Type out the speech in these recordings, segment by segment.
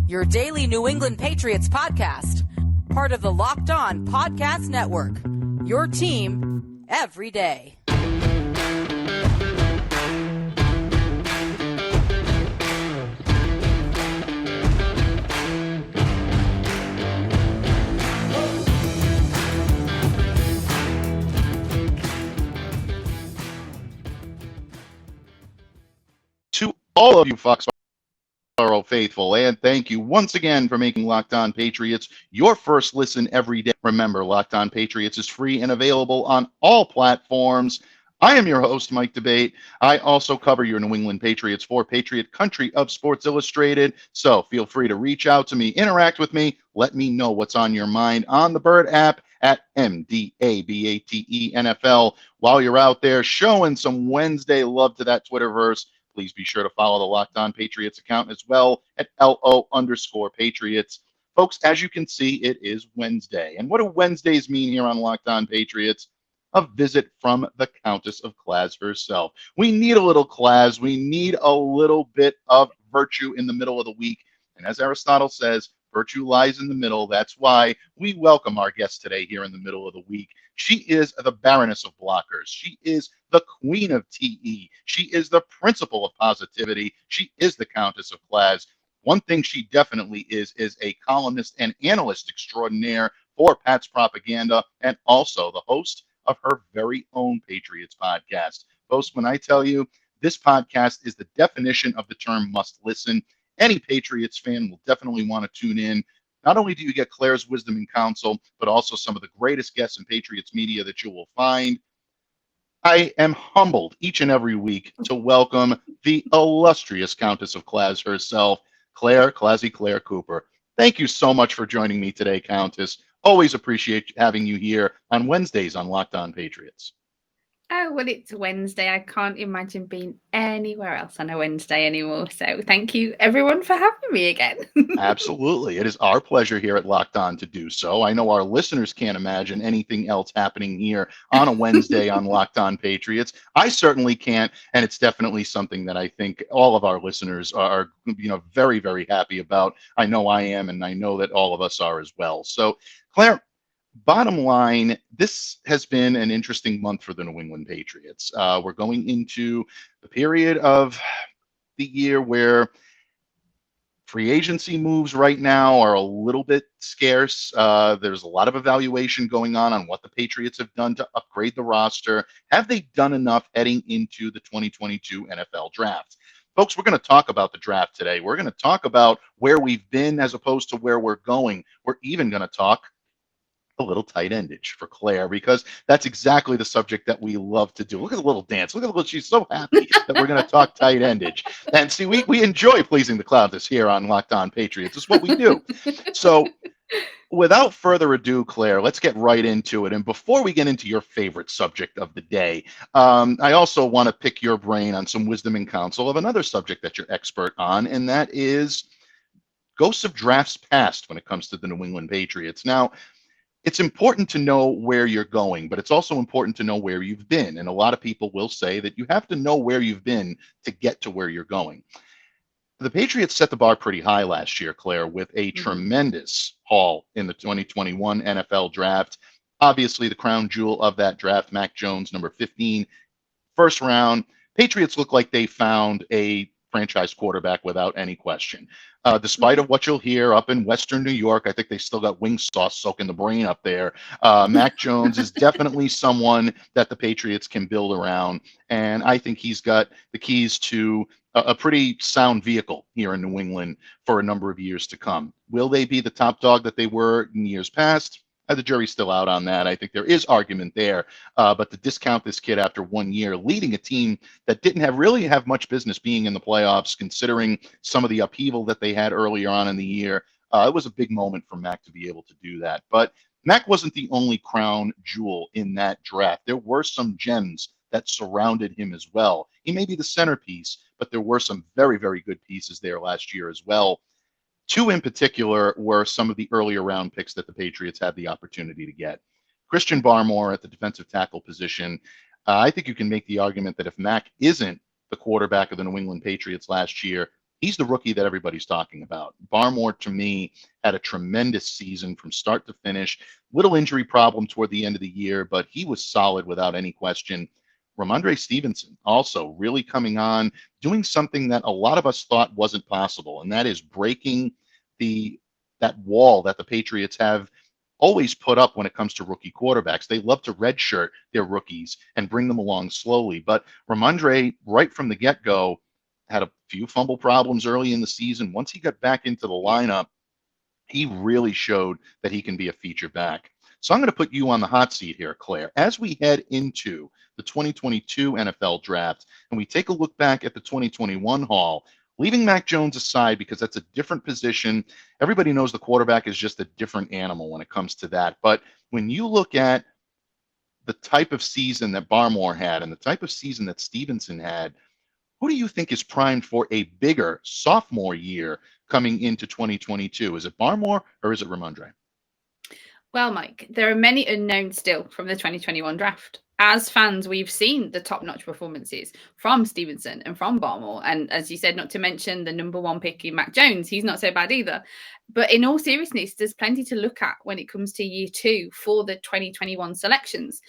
Your daily New England Patriots podcast. Part of the Locked On Podcast Network. Your team every day. To all of you Foxborough faithful, and thank you once again for making Locked On Patriots your first listen every day. Remember, Locked On Patriots is free and available on all platforms. I am your host, Mike Debate. I also cover your New England Patriots for Patriot Country of Sports Illustrated, so feel free to reach out to me, interact with me, let me know what's on your mind on the Bird app at MDABATE NFL. While you're out there showing some Wednesday love to that Twitterverse, please be sure to follow the Locked On Patriots account as well at LO_Patriots. Folks, as you can see, it is Wednesday. And what do Wednesdays mean here on Locked On Patriots? A visit from the Countess of Clare herself. We need a little Clare. We need a little bit of virtue in the middle of the week. And as Aristotle says, virtue lies in the middle. That's why we welcome our guest today here in the middle of the week. She is the Baroness of Blockers. She is the Queen of TE. She is the Principal of Positivity. She is the Countess of Clare. One thing she definitely is a columnist and analyst extraordinaire for PatsPropaganda, and also the host of her very own Patriots podcast. Folks, when I tell you this podcast is the definition of the term must listen, any Patriots fan will definitely want to tune in. Not only do you get Claire's wisdom and counsel, but also some of the greatest guests in Patriots media that you will find. I am humbled each and every week to welcome the illustrious Countess of Clare herself, ClazzyClare Cooper. Thank you so much for joining me today, Countess. Always appreciate having you here on Wednesdays on Locked On Patriots. Oh, well, it's Wednesday. I can't imagine being anywhere else on a Wednesday anymore. So thank you, everyone, for having me again. Absolutely. It is our pleasure here at Locked On to do so. I know our listeners can't imagine anything else happening here on a Wednesday on Locked On Patriots. I certainly can't, and it's definitely something that I think all of our listeners are, very, very happy about. I know I am, and I know that all of us are as well. So, Claire, bottom line, this has been an interesting month for the New England Patriots. We're going into the period of the year where free agency moves right now are a little bit scarce. There's a lot of evaluation going on what the Patriots have done to upgrade the roster. Have they done enough heading into the 2022 NFL draft? Folks, we're going to talk about the draft today. We're going to talk about where we've been as opposed to where we're going. We're even going to talk a little tight endage for Claire, because that's exactly the subject that we love to do. Look at the little dance. Look at the little, she's so happy that we're going to talk tight endage. And see, we enjoy pleasing the Cloudless here on Locked On Patriots. It's what we do. So without further ado, Claire, let's get right into it. And before we get into your favorite subject of the day, I also want to pick your brain on some wisdom and counsel of another subject that you're expert on, and that is ghosts of drafts past when it comes to the New England Patriots. Now, it's important to know where you're going, but it's also important to know where you've been. And a lot of people will say that you have to know where you've been to get to where you're going. The Patriots set the bar pretty high last year, Claire, with a tremendous haul in the 2021 NFL draft. Obviously, the crown jewel of that draft, Mac Jones, number 15, first round. Patriots look like they found a franchise quarterback without any question. Despite of what you'll hear up in Western New York, I think they still got wing sauce soaking the brain up there. Mac Jones is definitely someone that the Patriots can build around, and I think he's got the keys to a pretty sound vehicle here in New England for a number of years to come. Will they be the top dog that they were in years past? The jury's still out on that. I think there is argument there, but to discount this kid after 1 year, leading a team that didn't really have much business being in the playoffs, considering some of the upheaval that they had earlier on in the year, it was a big moment for Mac to be able to do that. But Mac wasn't the only crown jewel in that draft. There were some gems that surrounded him as well. He may be the centerpiece, but there were some very, very good pieces there last year as well. Two in particular were some of the earlier round picks that the Patriots had the opportunity to get. Christian Barmore at the defensive tackle position. I think you can make the argument that if Mac isn't the quarterback of the New England Patriots last year, he's the rookie that everybody's talking about. Barmore, to me, had a tremendous season from start to finish. Little injury problem toward the end of the year, but he was solid without any question. Rhamondre Stevenson also really coming on, doing something that a lot of us thought wasn't possible, and that is breaking that wall that the Patriots have always put up when it comes to rookie quarterbacks. They love to redshirt their rookies and bring them along slowly. But Rhamondre, right from the get-go, had a few fumble problems early in the season. Once he got back into the lineup, he really showed that he can be a feature back. So I'm going to put you on the hot seat here, Claire. As we head into the 2022 NFL draft and we take a look back at the 2021 haul, leaving Mac Jones aside because that's a different position. Everybody knows the quarterback is just a different animal when it comes to that. But when you look at the type of season that Barmore had and the type of season that Stevenson had, who do you think is primed for a bigger sophomore year coming into 2022? Is it Barmore or is it Rhamondre? Well, Mike, there are many unknowns still from the 2021 draft. As fans, we've seen the top-notch performances from Stevenson and from Barmore. And as you said, not to mention the number one pick in Mac Jones. He's not so bad either. But in all seriousness, there's plenty to look at when it comes to year two for the 2021 selections.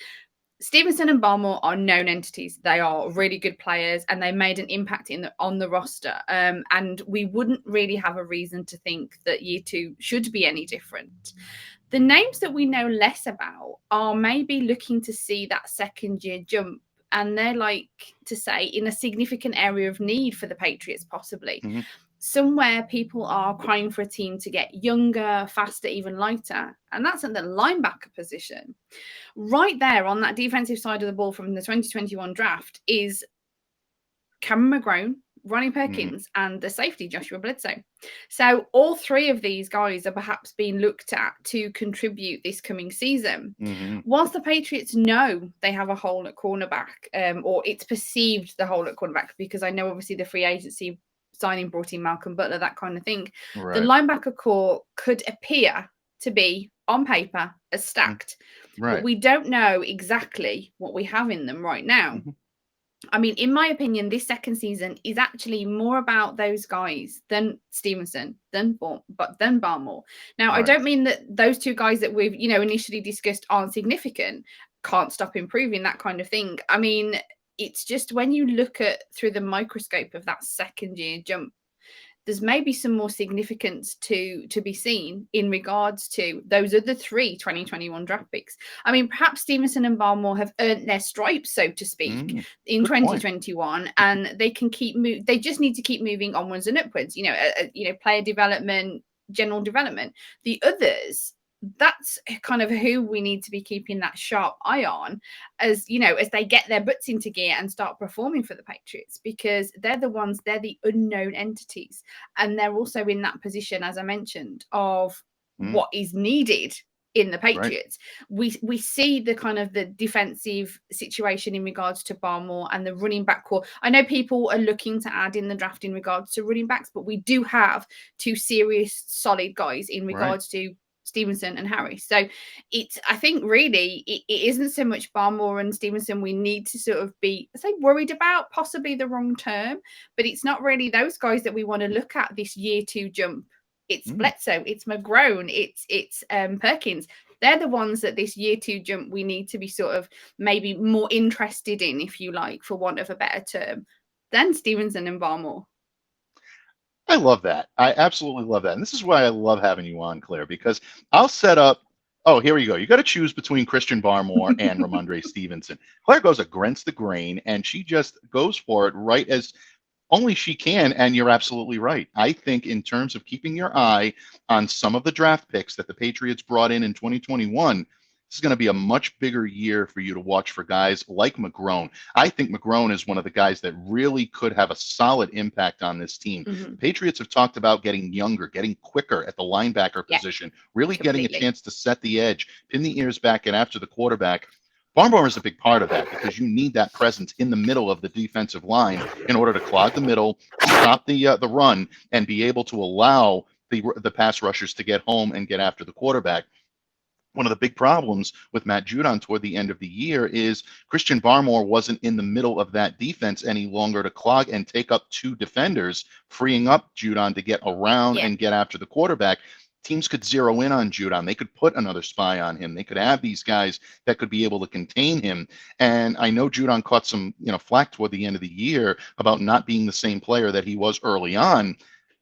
Stevenson and Barmore are known entities. They are really good players and they made an impact on the roster. And we wouldn't really have a reason to think that year two should be any different. The names that we know less about are maybe looking to see that second year jump. And they're like to say in a significant area of need for the Patriots, possibly. Mm-hmm. Somewhere people are crying for a team to get younger, faster, even lighter. And that's at the linebacker position. Right there on that defensive side of the ball from the 2021 draft is Cameron McGrone, Ronnie Perkins, and the safety, Joshua Bledsoe. So all three of these guys are perhaps being looked at to contribute this coming season. Mm-hmm. Whilst the Patriots know they have a hole at cornerback, or it's perceived the hole at cornerback, because I know obviously the free agency signing brought in Malcolm Butler, that kind of thing. Right. The linebacker core could appear to be, on paper, as stacked. Right. But we don't know exactly what we have in them right now. Mm-hmm. I mean, in my opinion, this second season is actually more about those guys than Stevenson, than Barmore. Now, right. I don't mean that those two guys that we've, initially discussed aren't significant, can't stop improving, that kind of thing. I mean, it's just when you look at through the microscope of that second year jump, there's maybe some more significance to be seen in regards to those other three 2021 draft picks. I mean, perhaps Stevenson and Barmore have earned their stripes, so to speak, in 2021, point. And they can they just need to keep moving onwards and upwards, player development, general development. The others, that's kind of who we need to be keeping that sharp eye on as they get their butts into gear and start performing for the Patriots, because they're the unknown entities. And they're also in that position, as I mentioned, of what is needed in the Patriots. Right. We see the kind of the defensive situation in regards to Barmore and the running back core. I know people are looking to add in the draft in regards to running backs, but we do have two serious, solid guys in regards to Stevenson and Harris. So I think really it isn't so much Barmore and Stevenson we need to sort of be, worried about, possibly the wrong term, but it's not really those guys that we want to look at this year two jump. It's Bledsoe, it's McGrone, it's Perkins. They're the ones that this year two jump we need to be sort of maybe more interested in, if you like, for want of a better term, than Stevenson and Barmore. I love that. I absolutely love that. And this is why I love having you on, Claire, because I'll set up, here you go. You got to choose between Christian Barmore and Rhamondre Stevenson. Claire goes against the grain, and she just goes for it right as only she can, and you're absolutely right. I think in terms of keeping your eye on some of the draft picks that the Patriots brought in 2021, this is going to be a much bigger year for you to watch for guys like McGrone. I think McGrone is one of the guys that really could have a solid impact on this team. Mm-hmm. The Patriots have talked about getting younger, getting quicker at the linebacker position, really getting a chance to set the edge, pin the ears back and after the quarterback. Barmore is a big part of that because you need that presence in the middle of the defensive line in order to clog the middle, stop the run, and be able to allow the pass rushers to get home and get after the quarterback. one of the big problems with Matt Judon toward the end of the year is Christian Barmore wasn't in the middle of that defense any longer to clog and take up two defenders, freeing up Judon to get around Yeah. and get after the quarterback. Teams could zero in on Judon. They could put another spy on him. They could have these guys that could be able to contain him. And I know Judon caught some, flack toward the end of the year about not being the same player that he was early on.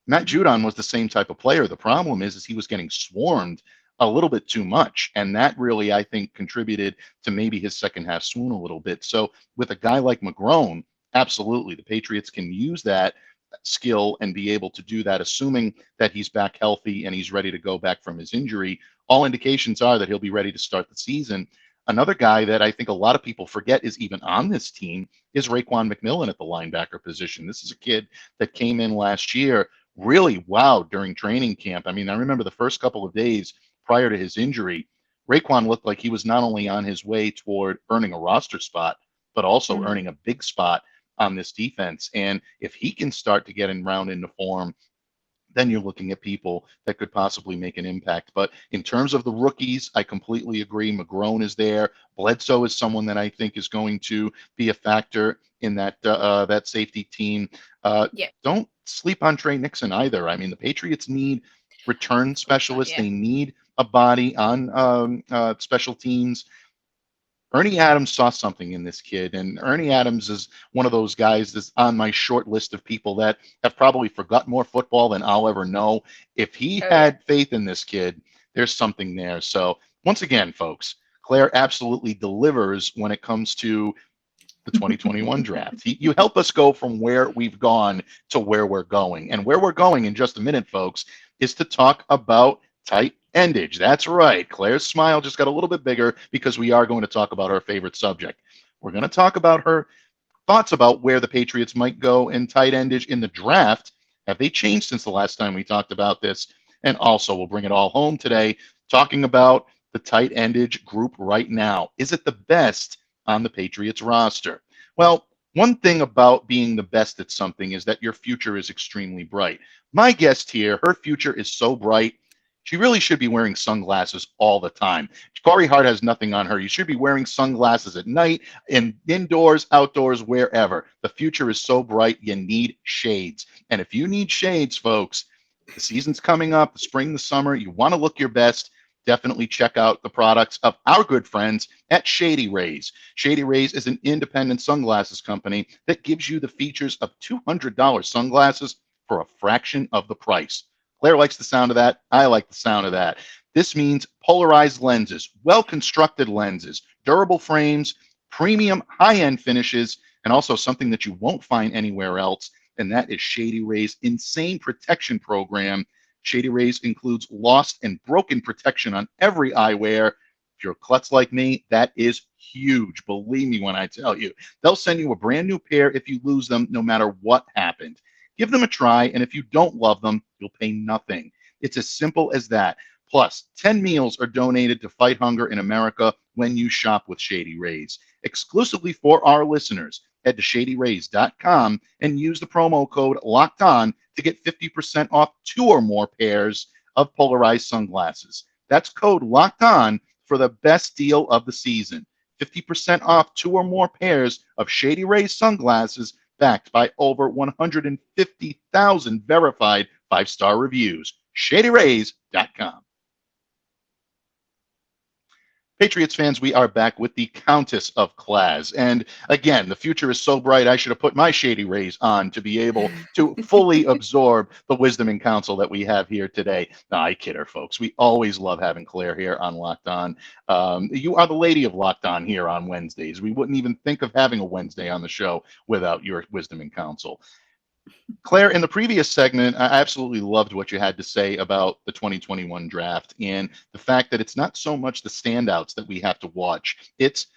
Matt Judon was the same type of player. The problem is he was getting swarmed a little bit too much. And that really, I think, contributed to maybe his second half swoon a little bit. So with a guy like McGrone, absolutely, the Patriots can use that skill and be able to do that, assuming that he's back healthy and he's ready to go back from his injury. All indications are that he'll be ready to start the season. Another guy that I think a lot of people forget is even on this team is Raekwon McMillan at the linebacker position. This is a kid that came in last year, really wowed during training camp. I mean, I remember the first couple of days prior to his injury, Raekwon looked like he was not only on his way toward earning a roster spot, but also earning a big spot on this defense. And if he can start to get round into form, then you're looking at people that could possibly make an impact. But in terms of the rookies, I completely agree. McGrone is there. Bledsoe is someone that I think is going to be a factor in that safety team. Don't sleep on Trey Nixon either. I mean, the Patriots need return specialists. They need a body on special teams. Ernie Adams saw something in this kid, and Ernie Adams is one of those guys that's on my short list of people that have probably forgotten more football than I'll ever know. If he had faith in this kid, there's something there. So once again, folks, Claire absolutely delivers when it comes to the 2021 draft. You help us go from where we've gone to where we're going. And where we're going in just a minute, folks, is to talk about tight endage. That's right. Claire's smile just got a little bit bigger because we are going to talk about her favorite subject. We're going to talk about her thoughts about where the Patriots might go in tight endage in the draft. Have they changed since the last time we talked about this? And also, we'll bring it all home today, talking about the tight endage group right now. Is it the best on the Patriots roster? Well, one thing about being the best at something is that your future is extremely bright. My guest here, her future is so bright, she really should be wearing sunglasses all the time. Corey Hart has nothing on her. You should be wearing sunglasses at night, indoors, outdoors, wherever. The future is so bright, you need shades. And if you need shades, folks, the season's coming up, the spring, the summer, you want to look your best, definitely check out the products of our good friends at Shady Rays. Shady Rays is an independent sunglasses company that gives you the features of $200 sunglasses for a fraction of the price. Claire likes the sound of that. I like the sound of that. This means polarized lenses, well-constructed lenses, durable frames, premium high-end finishes, and also something that you won't find anywhere else, and that is Shady Rays' insane protection program. Shady Rays includes lost and broken protection on every eyewear. If you're a klutz like me, that is huge. Believe me when I tell you. They'll send you a brand new pair if you lose them, no matter what happened. Give them a try, and if you don't love them, you'll pay nothing. It's as simple as that. Plus, 10 meals are donated to fight hunger in America when you shop with Shady Rays. Exclusively for our listeners, head to shadyrays.com and use the promo code LOCKEDON to get 50% off 2 or more pairs of polarized sunglasses. That's code LOCKEDON for the best deal of the season. 50% off 2 or more pairs of Shady Rays sunglasses backed by over 150,000 verified 5-star reviews. ShadyRays.com. Patriots fans, we are back with the Countess of Claz. And again, the future is so bright, I should have put my Shady Rays on to be able to fully absorb the wisdom and counsel that we have here today. No, I kid her, folks. We always love having Claire here on Locked On. You are the lady of Locked On here on Wednesdays. We wouldn't even think of having a Wednesday on the show without your wisdom and counsel. Claire, in the previous segment, I absolutely loved what you had to say about the 2021 draft and the fact that it's not so much the standouts that we have to watch. It's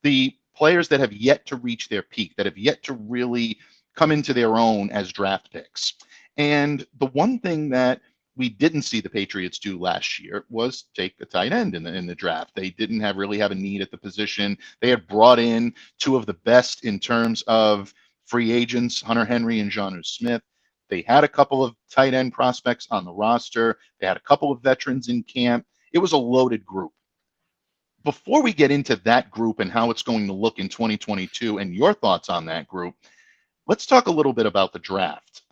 the players that have yet to reach their peak, that have yet to really come into their own as draft picks. And the one thing that we didn't see the Patriots do last year was take a tight end in the draft. They didn't really have a need at the position. They had brought in 2 of the best in terms of free agents, Hunter Henry and Jonnu Smith. They had a couple of tight end prospects on the roster. They had a couple of veterans in camp. It was a loaded group. Before we get into that group and how it's going to look in 2022 and your thoughts on that group, let's talk a little bit about the draft.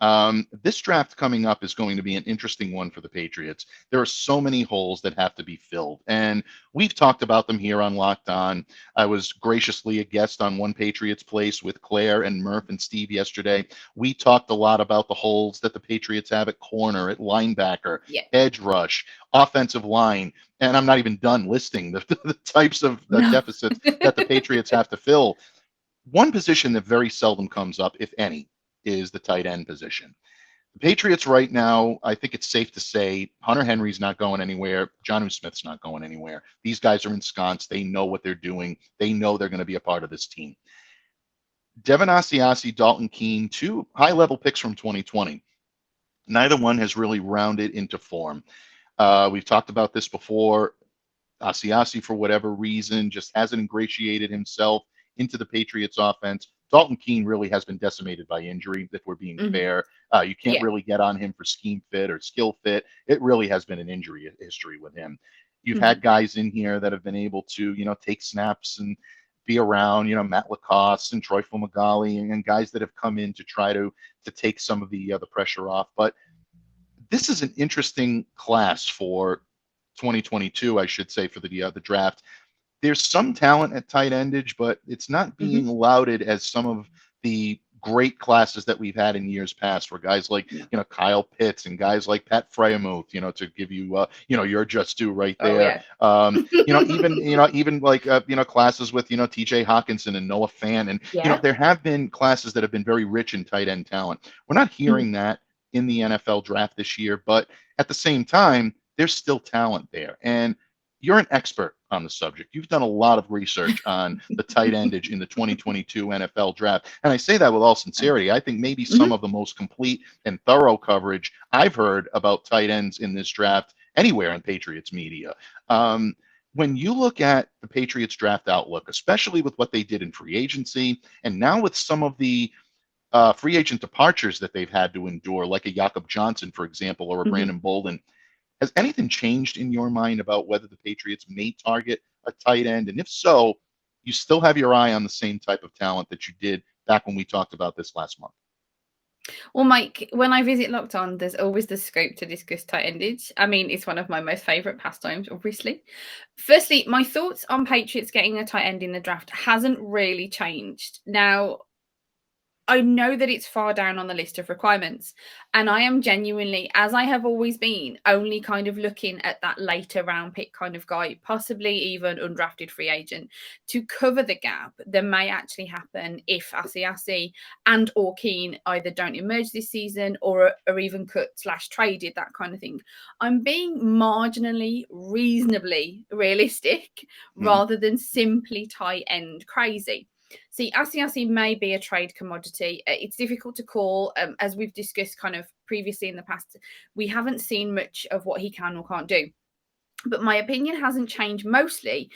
This draft coming up is going to be an interesting one for the Patriots. There are so many holes that have to be filled, and we've talked about them here on Locked On. I was graciously a guest on One Patriots Place with Clare and Murph and Steve yesterday. We talked a lot about the holes that the Patriots have at corner, at linebacker, edge rush, offensive line, and I'm not even done listing the types of deficits that the Patriots have to fill. One position that very seldom comes up, if any, is the tight end position. The Patriots right now, I think it's safe to say Hunter Henry's not going anywhere. Jonnu Smith's not going anywhere. These guys are ensconced. They know what they're doing. They know they're going to be a part of this team. Devin Asiasi, Dalton Keene, two high-level picks from 2020. Neither one has really rounded into form. We've talked about this before. Asiasi, for whatever reason, just hasn't ingratiated himself into the Patriots offense. Dalton Keene really has been decimated by injury, if we're being fair. You can't really get on him for scheme fit or skill fit. It really has been an injury history with him. You've had guys in here that have been able to, take snaps and be around, Matt Lacoste and Troy Fumagalli and guys that have come in to try to take some of the pressure off. But this is an interesting class for 2022, I should say, for the draft. There's some talent at tight endage, but it's not being lauded as some of the great classes that we've had in years past, where guys like Kyle Pitts and guys like Pat Fryermuth, to give you your just due right there. Even like classes with TJ Hawkinson and Noah Fant, and there have been classes that have been very rich in tight end talent. We're not hearing that in the NFL draft this year, but at the same time, there's still talent there. And you're an expert on the subject. You've done a lot of research on the tight endage in the 2022 NFL draft. And I say that with all sincerity. I think maybe some of the most complete and thorough coverage I've heard about tight ends in this draft anywhere in Patriots media. When you look at the Patriots draft outlook, especially with what they did in free agency, and now with some of the free agent departures that they've had to endure, like a Jakob Johnson, for example, or a Brandon Bolden, has anything changed in your mind about whether the Patriots may target a tight end? And if so, you still have your eye on the same type of talent that you did back when we talked about this last month? Well, Mike, when I visit Locked On, there's always the scope to discuss tight endage. I mean, it's one of my most favourite pastimes, obviously. Firstly, my thoughts on Patriots getting a tight end in the draft hasn't really changed. Now, I know that it's far down on the list of requirements, and I am genuinely, as I have always been, only kind of looking at that later round pick kind of guy, possibly even undrafted free agent, to cover the gap that may actually happen if Asiasi and or Keene either don't emerge this season or are even cut / traded, that kind of thing. I'm being marginally, reasonably realistic rather than simply tight end crazy. See, Asiasi may be a trade commodity. It's difficult to call. As we've discussed kind of previously in the past, we haven't seen much of what he can or can't do. But my opinion hasn't changed, mostly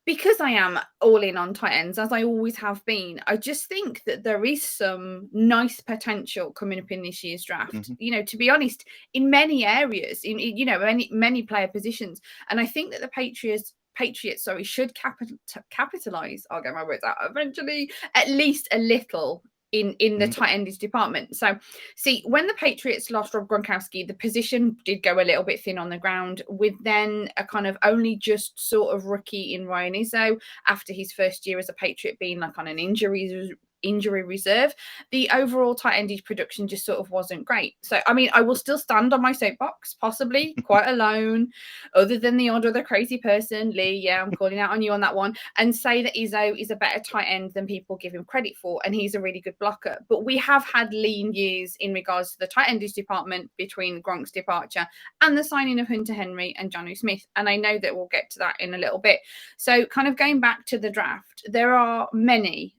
because I am all in on tight ends, as I always have been. I just think that there is some nice potential coming up in this year's draft. To be honest, in many areas, in many player positions. And I think that the Patriots should capitalize. I'll get my words out eventually, at least a little in the tight endage department. So, see, when the Patriots lost Rob Gronkowski, the position did go a little bit thin on the ground, with then a kind of only just sort of rookie in Ryan Izzo after his first year as a Patriot being like on an injury reserve. The overall tight endage production just sort of wasn't great. So, I mean, I will still stand on my soapbox, possibly quite alone, other than the odd other crazy person, Lee. Yeah, I'm calling out on you on that one, and say that Izzo is a better tight end than people give him credit for, and he's a really good blocker. But we have had lean years in regards to the tight endage department between Gronk's departure and the signing of Hunter Henry and Jonnu Smith. And I know that we'll get to that in a little bit. So, kind of going back to the draft, there are many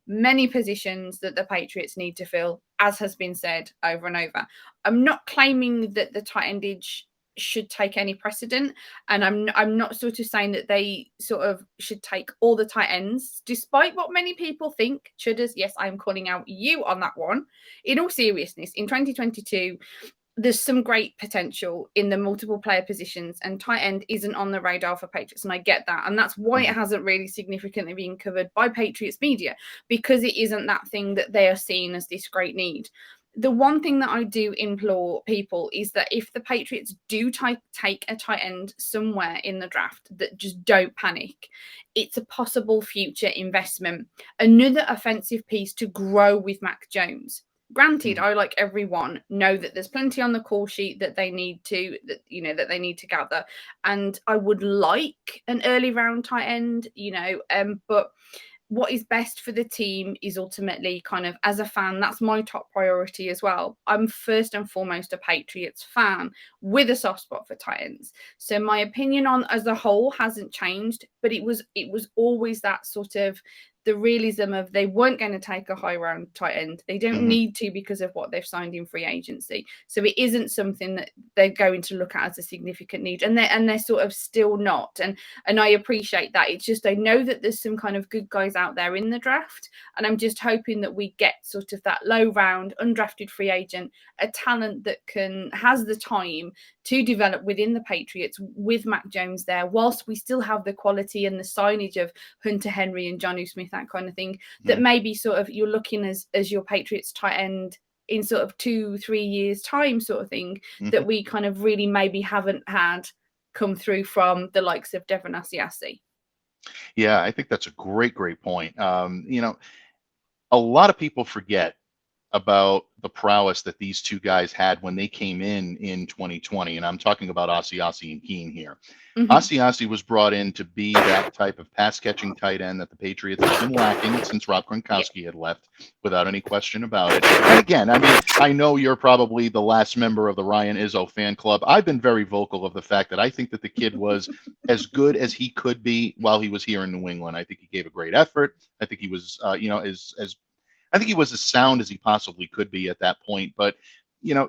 positions that the Patriots need to fill, as has been said over and over. I'm not claiming that the tight endage should take any precedent, and I'm not sort of saying that they sort of should take all the tight ends, despite what many people think. Chudders, yes, I'm calling out you on that one. In all seriousness, in 2022, there's some great potential in the multiple player positions, and tight end isn't on the radar for Patriots, and I get that, and that's why it hasn't really significantly been covered by Patriots media, because it isn't that thing that they are seeing as this great need. The one thing that I do implore people is that if the Patriots do take a tight end somewhere in the draft, that just don't panic. It's a possible future investment, another offensive piece to grow with Mac Jones. Granted, I, like everyone, know that there's plenty on the call sheet that they need to gather, and I would like an early round tight end, but what is best for the team is ultimately, kind of, as a fan, that's my top priority as well. I'm first and foremost a Patriots fan with a soft spot for tight ends. So my opinion on as a whole hasn't changed, but it was always that sort of the realism of they weren't going to take a high round tight end. They don't need to because of what they've signed in free agency. So it isn't something that they're going to look at as a significant need, and they're sort of still not. And I appreciate that. It's just I know that there's some kind of good guys out there in the draft, and I'm just hoping that we get sort of that low round undrafted free agent, a talent that has the time to develop within the Patriots with Mac Jones there, whilst we still have the quality and the signage of Hunter Henry and Jonnu Smith, that kind of thing, that maybe sort of you're looking as your Patriots tight end in sort of 2-3 years time sort of thing, that we kind of really maybe haven't had come through from the likes of Devon Asiasi. Yeah, I think that's a great point. A lot of people forget about the prowess that these two guys had when they came in 2020. And I'm talking about Asiasi and Keene here. Asiasi was brought in to be that type of pass-catching tight end that the Patriots have been lacking since Rob Gronkowski had left, without any question about it. And again, I mean, I know you're probably the last member of the Ryan Izzo fan club. I've been very vocal of the fact that I think that the kid was as good as he could be while he was here in New England. I think he gave a great effort. I think he was, I think he was as sound as he possibly could be at that point. But,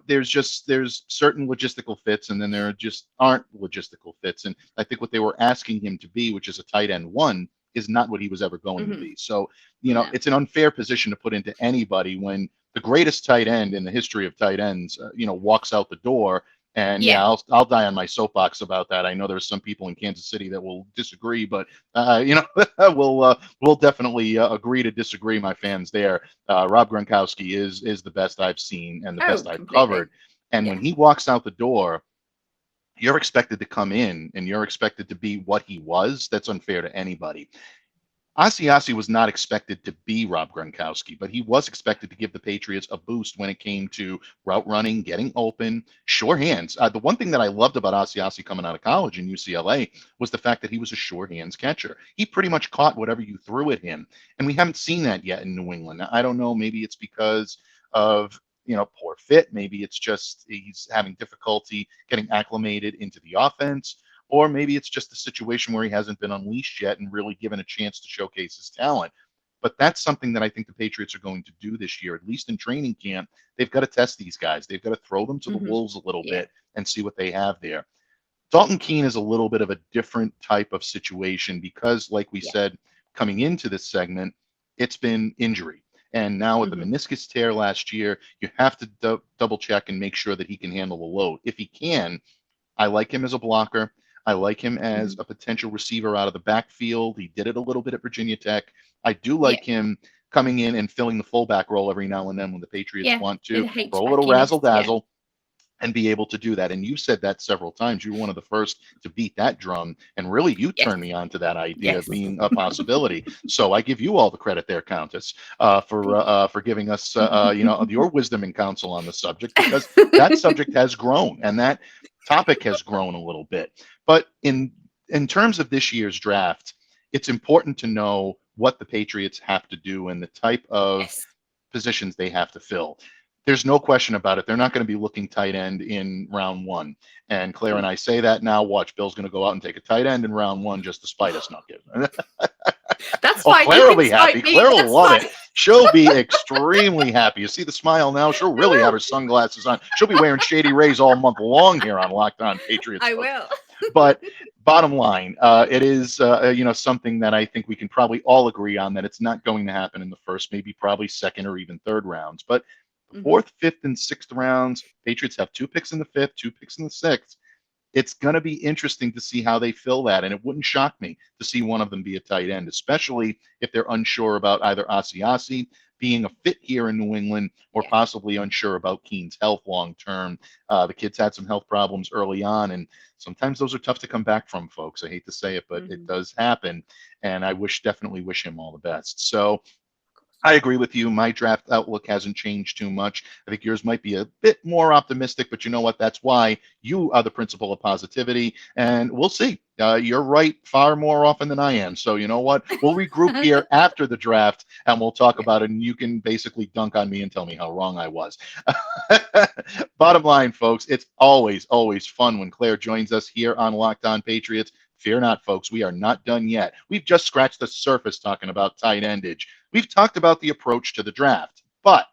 there's certain logistical fits, and then there just aren't logistical fits. And I think what they were asking him to be, which is a tight end one, is not what he was ever going to be. So, it's an unfair position to put into anybody when the greatest tight end in the history of tight ends, walks out the door. And I'll die on my soapbox about that. I know there's some people in Kansas City that will disagree, but we'll definitely agree to disagree, my fans there. Rob Gronkowski is the best I've seen and the best I've covered. And when he walks out the door, you're expected to come in and you're expected to be what he was. That's unfair to anybody. Asiasi was not expected to be Rob Gronkowski, but he was expected to give the Patriots a boost when it came to route running, getting open, sure hands. The one thing that I loved about Asiasi coming out of college in UCLA was the fact that he was a sure hands catcher. He pretty much caught whatever you threw at him, and we haven't seen that yet in New England. I don't know, maybe it's because of poor fit. Maybe it's just he's having difficulty getting acclimated into the offense. Or maybe it's just a situation where he hasn't been unleashed yet and really given a chance to showcase his talent. But that's something that I think the Patriots are going to do this year, at least in training camp. They've got to test these guys. They've got to throw them to the wolves a little bit and see what they have there. Dalton Keene is a little bit of a different type of situation because, like we said, coming into this segment, it's been injury. And now with the meniscus tear last year, you have to double check and make sure that he can handle the load. If he can, I like him as a blocker. I like him as a potential receiver out of the backfield. He did it a little bit at Virginia Tech. I do like him coming in and filling the fullback role every now and then when the Patriots want to throw a little razzle-dazzle and be able to do that. And you said that several times. You were one of the first to beat that drum. And really, you turned me on to that idea of being a possibility. So I give you all the credit there, Countess, for giving us, your wisdom and counsel on the subject, because that subject has grown and that topic has grown a little bit. But in terms of this year's draft, it's important to know what the Patriots have to do and the type of positions they have to fill. There's no question about it. They're not going to be looking tight end in round one. And Claire and I say that now. Watch, Bill's going to go out and take a tight end in round one just to spite us. Not kidding. That's fine. Claire will be happy. Claire will love it. She'll be extremely happy. You see the smile now? She'll really have her sunglasses on. She'll be wearing Shady Rays all month long here on Locked On Patriots. I will. But bottom line, it is something that I think we can probably all agree on, that it's not going to happen in the first, maybe probably second or even third rounds. But The Mhm. fourth, fifth, and sixth rounds, Patriots have 2 picks in the fifth, 2 picks in the sixth. It's going to be interesting to see how they fill that. And it wouldn't shock me to see one of them be a tight end, especially if they're unsure about either Asiasi being a fit here in New England or Yeah. possibly unsure about Keene's health long term. The kid's had some health problems early on, and sometimes those are tough to come back from, folks. I hate to say it, but it does happen. And I definitely wish him all the best. So I agree with you. My draft outlook hasn't changed too much. I think yours might be a bit more optimistic, but you know what? That's why you are the principle of positivity. And we'll see. You're right far more often than I am. So you know what? We'll regroup here after the draft and we'll talk about it. And you can basically dunk on me and tell me how wrong I was. Bottom line, folks, it's always, always fun when Claire joins us here on Locked On Patriots. Fear not, folks. We are not done yet. We've just scratched the surface talking about tight endage. We've talked about the approach to the draft, but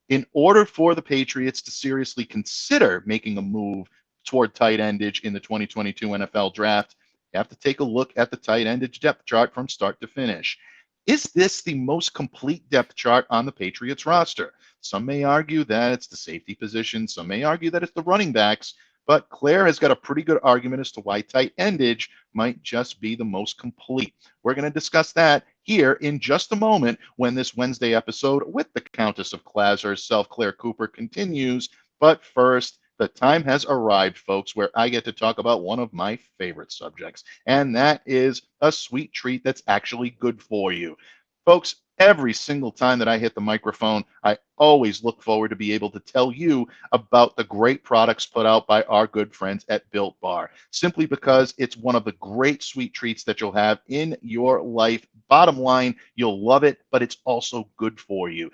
in order for the Patriots to seriously consider making a move toward tight endage in the 2022 NFL draft, you have to take a look at the tight endage depth chart from start to finish. Is this the most complete depth chart on the Patriots roster? Some may argue that it's the safety position. Some may argue that it's the running backs. But Claire has got a pretty good argument as to why tight endage might just be the most complete. We're going to discuss that here in just a moment when this Wednesday episode with the Countess of Clare herself, Claire Cooper, continues. But first, the time has arrived, folks, where I get to talk about one of my favorite subjects, and that is a sweet treat that's actually good for you. Folks, every single time that I hit the microphone, I always look forward to be able to tell you about the great products put out by our good friends at Built Bar, simply because it's one of the great sweet treats that you'll have in your life. Bottom line, you'll love it, but it's also good for you.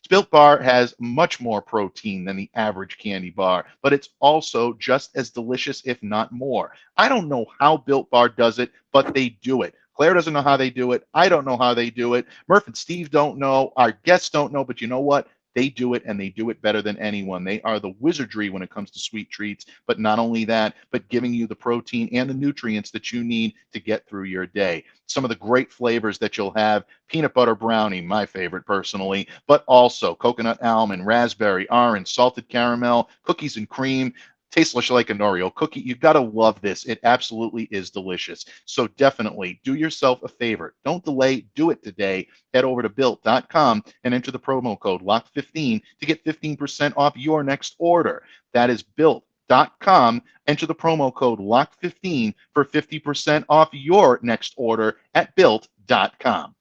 Built Bar has much more protein than the average candy bar, but it's also just as delicious, if not more. I don't know how Built Bar does it, but they do it. Claire doesn't know how they do it. I don't know how they do it. Murph and Steve don't know. Our guests don't know, but you know what? They do it, and they do it better than anyone. They are the wizardry when it comes to sweet treats, but not only that, but giving you the protein and the nutrients that you need to get through your day. Some of the great flavors that you'll have: peanut butter brownie, my favorite personally, but also coconut almond, raspberry, orange, salted caramel, cookies and cream. Tastes like an Oreo cookie. You've got to love this. It absolutely is delicious. So definitely do yourself a favor. Don't delay. Do it today. Head over to built.com and enter the promo code LOCK15 to get 15% off your next order. That is built.com. Enter the promo code LOCK15 for 50% off your next order at built.com.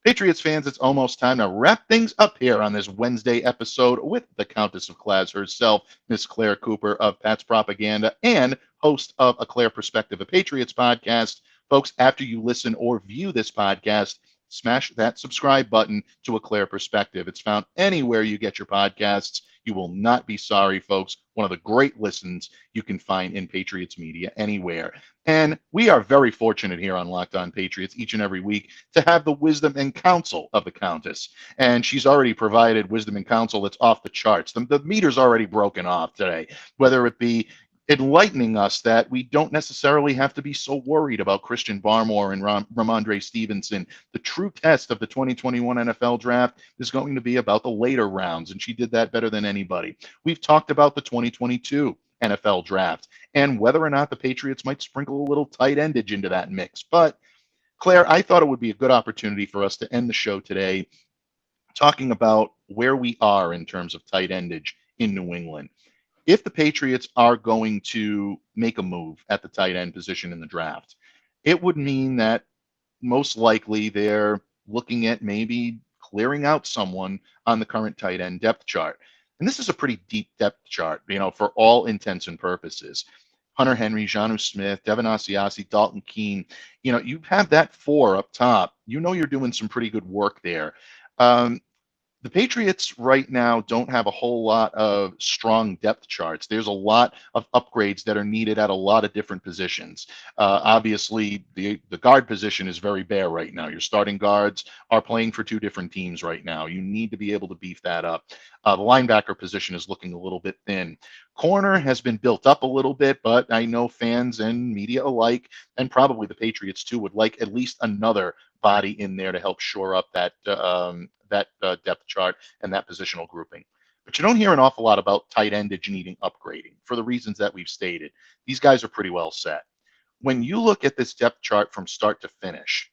Patriots fans, it's almost time to wrap things up here on this Wednesday episode with the Countess of Clare herself, Miss Claire Cooper of PatsPropaganda and host of A Clare Perspective, a Patriots podcast. Folks, after you listen or view this podcast, smash that subscribe button to A Clare Perspective. It's found anywhere you get your podcasts. You will not be sorry, folks. One of the great listens you can find in Patriots media anywhere. And we are very fortunate here on Locked On Patriots each and every week to have the wisdom and counsel of the Countess. And she's already provided wisdom and counsel that's off the charts. The meter's already broken off today, whether it be enlightening us that we don't necessarily have to be so worried about Christian Barmore and Rhamondre Stevenson. The true test of the 2021 NFL draft is going to be about the later rounds, and she did that better than anybody. We've talked about the 2022 NFL draft and whether or not the Patriots might sprinkle a little tight endage into that mix. But Claire, I thought it would be a good opportunity for us to end the show today talking about where we are in terms of tight endage in New England. If the Patriots are going to make a move at the tight end position in the draft, it would mean that most likely they're looking at maybe clearing out someone on the current tight end depth chart. And this is a pretty deep depth chart, for all intents and purposes. Hunter Henry, Jonnu Smith, Devin Asiasi, Dalton Keene, you have that 4 up top. You're doing some pretty good work there. The Patriots right now don't have a whole lot of strong depth charts. There's a lot of upgrades that are needed at a lot of different positions. Obviously, the guard position is very bare right now. Your starting guards are playing for 2 different teams right now. You need to be able to beef that up. The linebacker position is looking a little bit thin. Corner has been built up a little bit, but I know fans and media alike, and probably the Patriots too, would like at least another body in there to help shore up that depth chart and that positional grouping. But you don't hear an awful lot about tight endage needing upgrading for the reasons that we've stated. These guys are pretty well set. When you look at this depth chart from start to finish,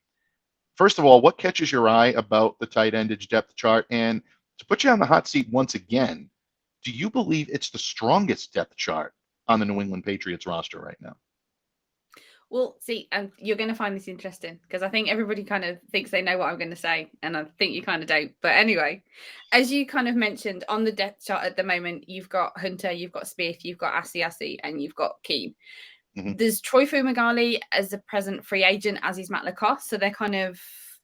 first of all, what catches your eye about the tight endage depth chart? And to put you on the hot seat once again, do you believe it's the strongest depth chart on the New England Patriots roster right now? Well, see, you're going to find this interesting because I think everybody kind of thinks they know what I'm going to say, and I think you kind of don't. But anyway, as you kind of mentioned, on the depth chart at the moment, you've got Hunter, you've got Smith, you've got Asiasi, and you've got Keane. Mm-hmm. There's Troy Fumagalli as a present free agent, as is Matt Lacoste. So they're kind of,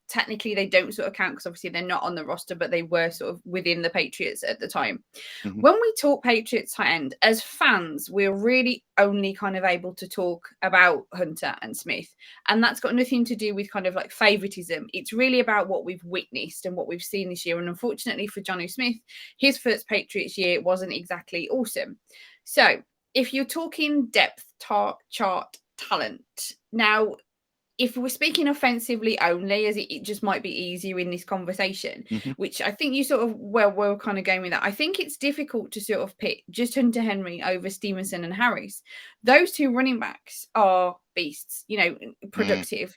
technically they don't sort of count because obviously they're not on the roster, but they were sort of within the Patriots at the time. Mm-hmm. When we talk Patriots tight end, as fans, we're really only kind of able to talk about Hunter and Smith. And that's got nothing to do with kind of like favoritism. It's really about what we've witnessed and what we've seen this year. And unfortunately for Jonnu Smith, his first Patriots year wasn't exactly awesome. So if you're talking depth chart talent, now, if we're speaking offensively only, as it just might be easier in this conversation, mm-hmm. which I think you sort of, well, we're kind of going with that. I think it's difficult to sort of pick just Hunter Henry over Stevenson and Harris. Those two running backs are beasts, productive,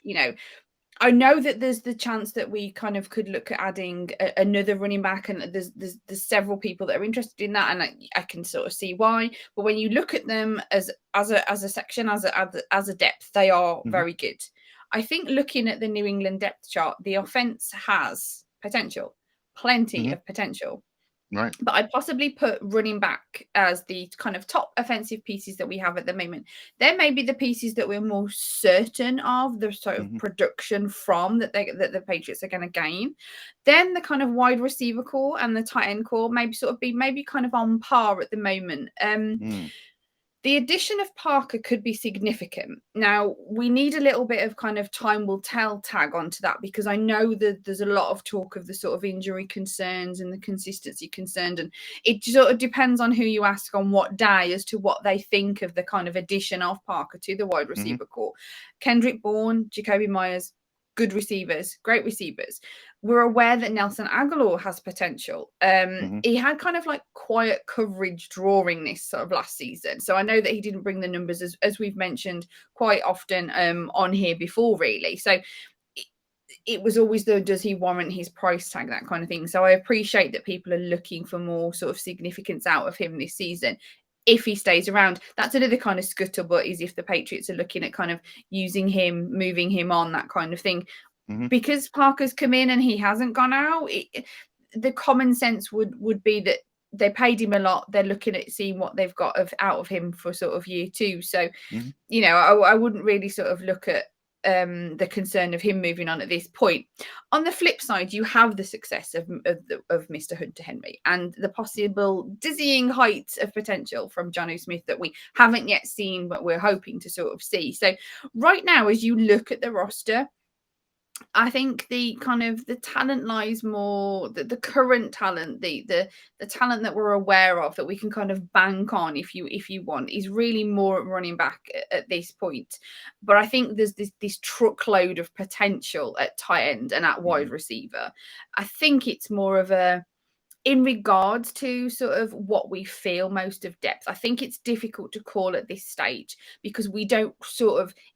I know that there's the chance that we kind of could look at adding another running back, and there's several people that are interested in that, and I can sort of see why. But when you look at them as a section, as a depth, they are mm-hmm. very good. I think looking at the New England depth chart, the offense has potential, plenty mm-hmm. of potential. Right. But I'd possibly put running back as the kind of top offensive pieces that we have at the moment. There may be the pieces that we're more certain of, the sort of mm-hmm. production from that the Patriots are going to gain. Then the kind of wide receiver core and the tight end core maybe kind of on par at the moment. The addition of Parker could be significant. Now, we need a little bit of kind of time will tell tag onto that, because I know that there's a lot of talk of the sort of injury concerns and the consistency concerns. And it sort of depends on who you ask on what day as to what they think of the kind of addition of Parker to the wide receiver mm-hmm. core. Kendrick Bourne, Jacoby Myers, good receivers, great receivers. We're aware that Nelson Aguilar has potential. Mm-hmm. He had kind of like quiet coverage drawing this sort of last season. So I know that he didn't bring the numbers as we've mentioned quite often on here before, really. So it was always does he warrant his price tag, that kind of thing. So I appreciate that people are looking for more sort of significance out of him this season. If he stays around, that's another kind of scuttlebutt, is if the Patriots are looking at kind of using him, moving him on, that kind of thing. Mm-hmm. Because Parker's come in and he hasn't gone out, the common sense would be that they paid him a lot. They're looking at seeing what they've got out of him for sort of year two. So, mm-hmm. I wouldn't really sort of look at the concern of him moving on at this point. On the flip side, you have the success of Mr. Hunter Henry and the possible dizzying heights of potential from Jonnu Smith that we haven't yet seen, but we're hoping to sort of see. So right now, as you look at the roster, I think the kind of the talent lies more, the current talent, the talent that we're aware of that we can kind of bank on if you want, is really more running back at this point. But I think there's this truckload of potential at tight end and at wide receiver. I think it's more of in regards to sort of what we feel most of depth, I think it's difficult to call at this stage because we don't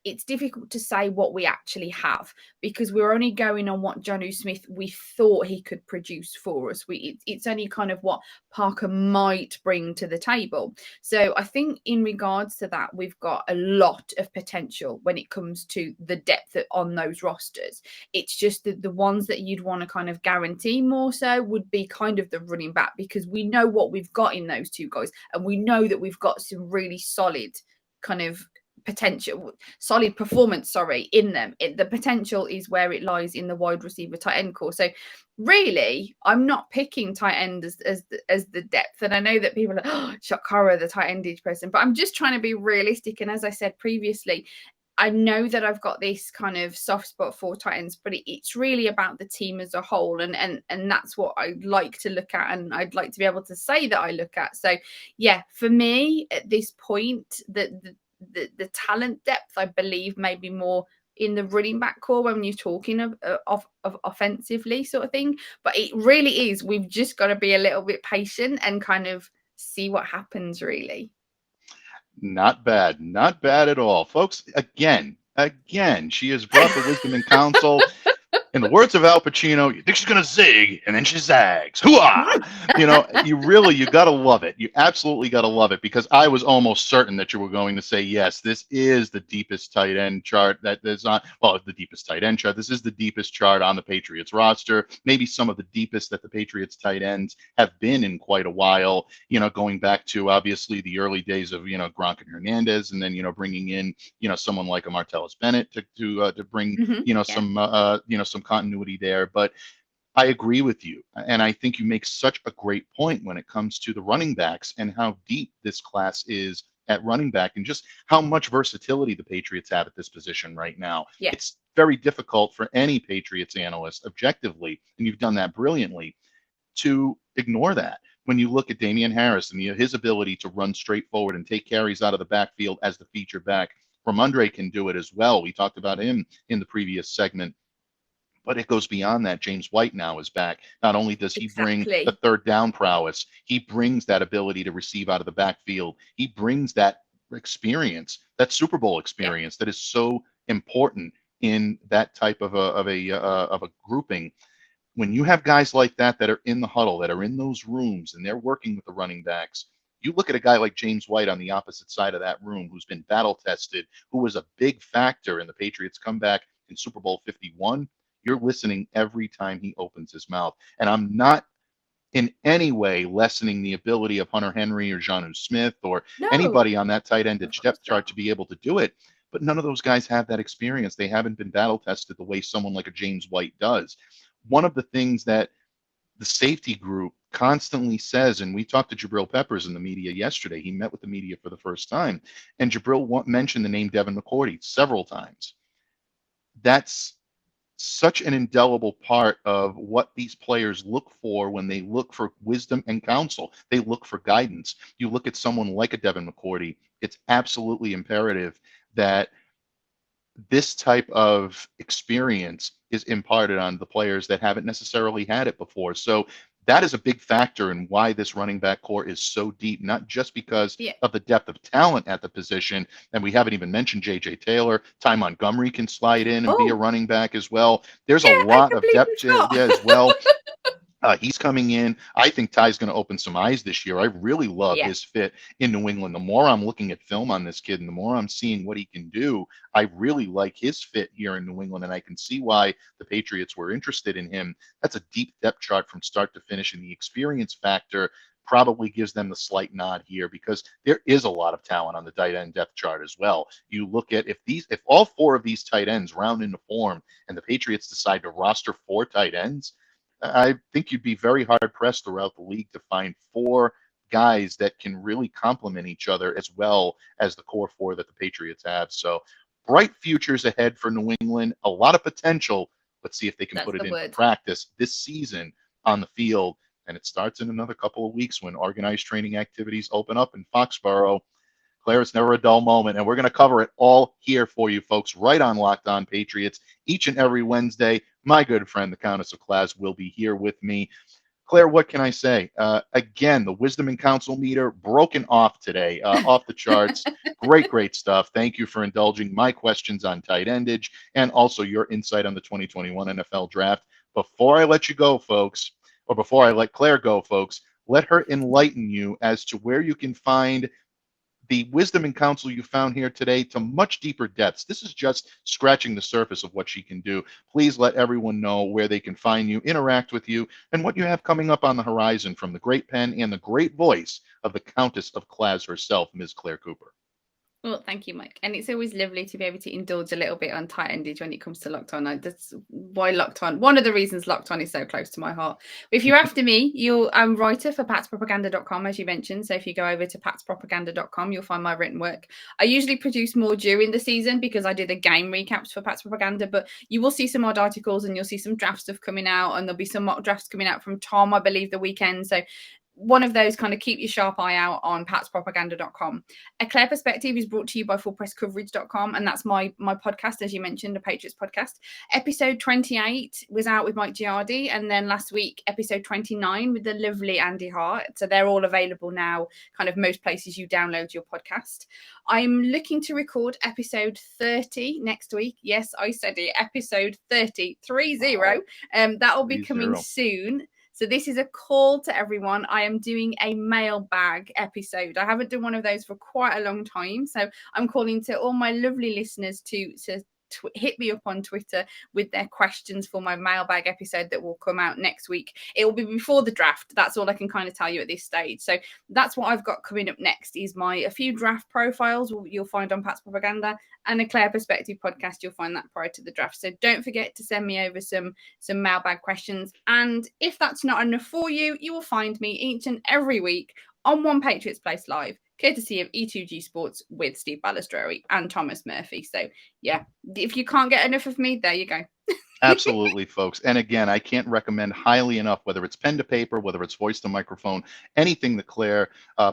it's difficult to say what we actually have because we're only going on what Jonnu Smith we thought he could produce for us. It's only kind of what Parker might bring to the table. So I think in regards to that, we've got a lot of potential when it comes to the depth on those rosters. It's just that the ones that you'd want to kind of guarantee more so would be kind of the running back, because we know what we've got in those two guys and we know that we've got some really solid kind of solid performance in them. The potential is where it lies in the wide receiver tight end core. So really, I'm not picking tight end as the depth, and I know that people are Shakara, the tight endage person, but I'm just trying to be realistic. And as I said previously, I know that I've got this kind of soft spot for tight ends, but it's really about the team as a whole. And that's what I'd like to look at. And I'd like to be able to say that I look at. So yeah, for me at this point, the talent depth, I believe maybe more in the running back core when you're talking of offensively sort of thing. But it really is. We've just got to be a little bit patient and kind of see what happens, really. Not bad. Not bad at all. Folks, again, she has brought the wisdom and counsel. In the words of Al Pacino, you think she's going to zig, and then she zags. Hooah! You got to love it. You absolutely got to love it, because I was almost certain that you were going to say, yes, this is the deepest tight end chart that is on, the deepest tight end chart. This is the deepest chart on the Patriots roster, maybe some of the deepest that the Patriots tight ends have been in quite a while, going back to obviously the early days of, Gronk and Hernandez, and then, bringing in, someone like a Martellus Bennett to bring, some continuity there. But I agree with you, and I think you make such a great point when it comes to the running backs and how deep this class is at running back, and just how much versatility the Patriots have at this position right now. Yeah. It's very difficult for any Patriots analyst objectively, and you've done that brilliantly, to ignore that. When you look at Damian Harris and his ability to run straight forward and take carries out of the backfield as the feature back, Rhamondre can do it as well. We talked about him in the previous segment. But it goes beyond that. James White now is back. Not only does he bring the third down prowess, he brings that ability to receive out of the backfield. He brings that experience, that Super Bowl experience that is so important in that type of a grouping. When you have guys like that are in the huddle, that are in those rooms, and they're working with the running backs, you look at a guy like James White on the opposite side of that room, who's been battle tested, who was a big factor in the Patriots' comeback in Super Bowl 51. You're listening every time he opens his mouth. And I'm not in any way lessening the ability of Hunter Henry or Jonnu Smith or anybody on that tight end depth chart to be able to do it. But none of those guys have that experience. They haven't been battle tested the way someone like a James White does. One of the things that the safety group constantly says, and we talked to Jabril Peppers in the media yesterday. He met with the media for the first time, and Jabril mentioned the name Devin McCourty several times. That's such an indelible part of what these players look for when they look for wisdom and counsel. They look for guidance. You look at someone like a Devin McCourty, it's absolutely imperative that this type of experience is imparted on the players that haven't necessarily had it before. So that is a big factor in why this running back core is so deep, not just because of the depth of talent at the position. And we haven't even mentioned J.J. Taylor. Ty Montgomery can slide in and be a running back as well. There's a lot of depth as well. He's coming in. I think Ty's going to open some eyes this year. I really love his fit in New England. The more I'm looking at film on this kid and the more I'm seeing what he can do, I really like his fit here in New England, and I can see why the Patriots were interested in him. That's a deep depth chart from start to finish, and the experience factor probably gives them the slight nod here, because there is a lot of talent on the tight end depth chart as well. You look at if all four of these tight ends round into form and the Patriots decide to roster 4 tight ends, I think you'd be very hard pressed throughout the league to find 4 guys that can really complement each other as well as the core 4 that the Patriots have. So bright futures ahead for New England, a lot of potential. Let's see if they can put it into practice this season on the field. And it starts in another couple of weeks when organized training activities open up in Foxborough. Claire, it's never a dull moment, and we're going to cover it all here for you folks right on Locked On Patriots each and every Wednesday. My good friend, the Countess of Claz, will be here with me. Claire, what can I say? Again, the wisdom and counsel meter broken off today, off the charts. Great stuff. Thank you for indulging my questions on tight endage and also your insight on the 2021 NFL draft. Before I let you go, folks, or before I let Claire go, folks, let her enlighten you as to where you can find the wisdom and counsel you found here today to much deeper depths. This is just scratching the surface of what she can do. Please let everyone know where they can find you, interact with you, and what you have coming up on the horizon from the great pen and the great voice of the Countess of Claz herself, Ms. Claire Cooper. Well, thank you, Mike. And it's always lovely to be able to indulge a little bit on tight endage when it comes to Locked On. That's why Locked On, one of the reasons Locked On is so close to my heart. If you're after me, I'm writer for PatsPropaganda.com, as you mentioned. So if you go over to PatsPropaganda.com, you'll find my written work. I usually produce more during the season because I do the game recaps for Pats Propaganda, but you will see some odd articles and you'll see some draft stuff coming out, and there'll be some mock drafts coming out from Tom, I believe, the weekend. So one of those, kind of keep your sharp eye out on PatsPropaganda.com. A Clare Perspective is brought to you by FullPressCoverage.com, and that's my podcast, as you mentioned, the Patriots podcast. Episode 28 was out with Mike Giardi, and then last week, episode 29 with the lovely Andy Hart. So they're all available now, kind of most places you download your podcast. I'm looking to record episode 30 next week. Yes, I said it, episode 30. That will be coming soon. So this is a call to everyone. I am doing a mailbag episode. I haven't done one of those for quite a long time. So I'm calling to all my lovely listeners to hit me up on Twitter with their questions for my mailbag episode that will come out next week. It will be before the draft. That's all I can kind of tell you at this stage. So that's what I've got coming up next, is a few draft profiles you'll find on Pat's Propaganda, and a Clare Perspective podcast. You'll find that prior to the draft. So don't forget to send me over some mailbag questions. And if that's not enough for you, you will find me each and every week on One Patriots Place Live, courtesy of E2G Sports, with Steve Balistreri and Thomas Murphy. So, yeah, if you can't get enough of me, there you go. Absolutely, folks. And again, I can't recommend highly enough, whether it's pen to paper, whether it's voice to microphone, anything that Claire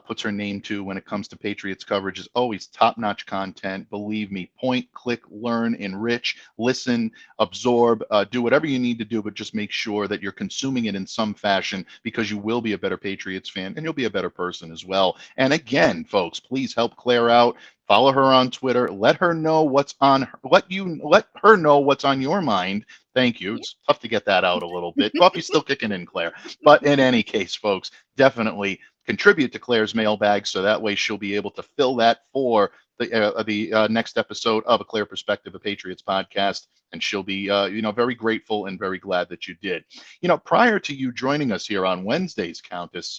puts her name to when it comes to Patriots coverage is always top-notch content. Believe me, point, click, learn, enrich, listen, absorb, do whatever you need to do, but just make sure that you're consuming it in some fashion, because you will be a better Patriots fan and you'll be a better person as well. And again, folks, please help Claire out. Follow her on Twitter. Let her know what's on let her know what's on your mind. Thank you. It's tough to get that out a little bit. Coffee's still kicking in, Claire. But in any case, folks, definitely contribute to Claire's mailbag, so that way she'll be able to fill that for the next episode of A Clare Perspective, a Patriots podcast, and she'll be very grateful and very glad that you did. Prior to you joining us here on Wednesdays, Countess,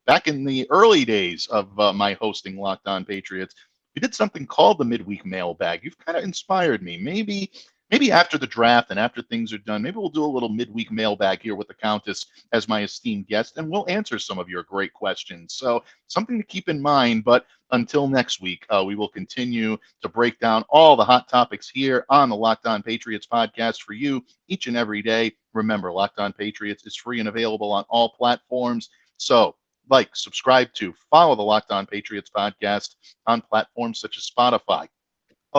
back in the early days of my hosting Locked On Patriots, we did something called the midweek mailbag. You've kind of inspired me. Maybe after the draft and after things are done, maybe we'll do a little midweek mailbag here with the Countess as my esteemed guest, and we'll answer some of your great questions. So something to keep in mind. But until next week, we will continue to break down all the hot topics here on the Locked On Patriots podcast for you each and every day. Remember, Locked On Patriots is free and available on all platforms. So subscribe to, follow the Locked On Patriots podcast on platforms such as Spotify,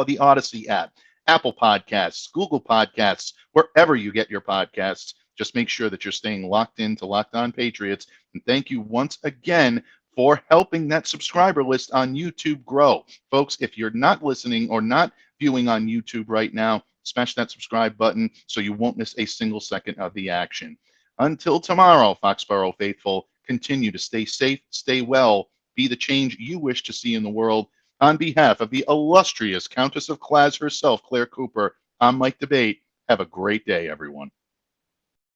the Odyssey app, Apple Podcasts, Google Podcasts, wherever you get your podcasts. Just make sure that you're staying locked into Locked On Patriots. And thank you once again for helping that subscriber list on YouTube grow. Folks, if you're not listening or not viewing on YouTube right now, smash that subscribe button so you won't miss a single second of the action. Until tomorrow, Foxborough faithful, continue to stay safe, stay well, be the change you wish to see in the world. On behalf of the illustrious Countess of Claz herself, Claire Cooper, I'm Mike Debate. Have a great day, everyone.